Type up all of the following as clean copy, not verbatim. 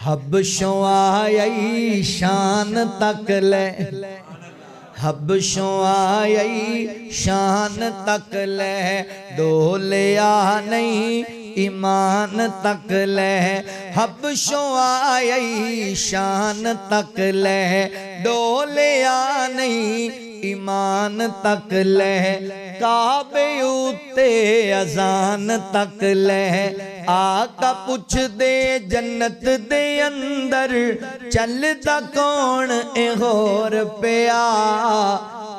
हबशों आई शान तक ले, हबशों आई शान तक ले, डोलिया नहीं ईमान तक ले। हबशों आई शान तक ले, डोलिया नहीं ईमान तक ले। काबे उत्ते अजान तक ले, आका पुछ दे जन्नत दे अंदर चलदा कौन ए होर पिया।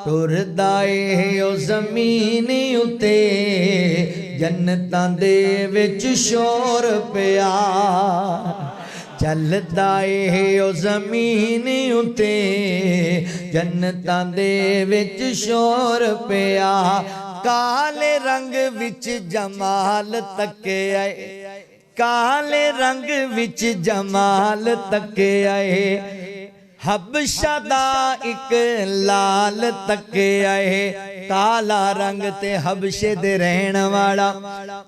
टुरदा ए ओ ज़मीन उत्ते जन्नतां दे विच शोर पिया। चलदा ए ओ ज़मीन उत्ते जन्नतां दे विच शोर पिया। काले रंग विच जमाल तके आए, काले रंग विच जमाल तके आए। हबशा दा इक लाल तके आए। काला रंग ते हबशे दे रहन वाला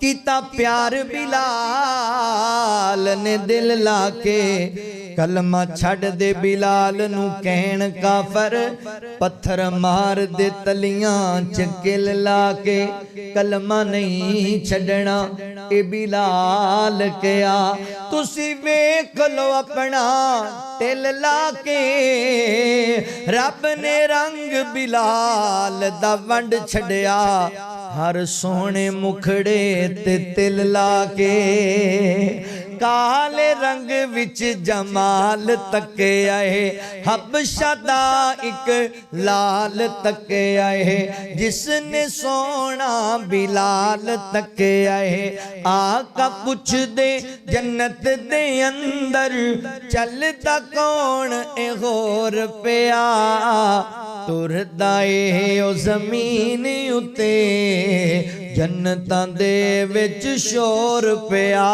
कीता प्यार बिलाल ने दिल लाके। कलमा छड़ दे बिलाल नू कहन काफर, पत्थर मार दे तलियां च किल लाके। कलमा नहीं छड़ना ए बिलाल कया, तुसी वेख लो अपना तिल लाके। रब ने रंग बिलाल दा वंड छड़िया, हर सोहने मुखड़े ते तिल लाके। काले रंग विच जमाल तके आए, हबशा दा इक लाल तके आए। जिसने सोना बिलाल तके आए, आका पुछ दे जन्नत दे अंदर चलदा कौन ए होर पिया। टुरदा ए ओ ज़मीन उत्ते जन्नतां दे विच शोर पिया।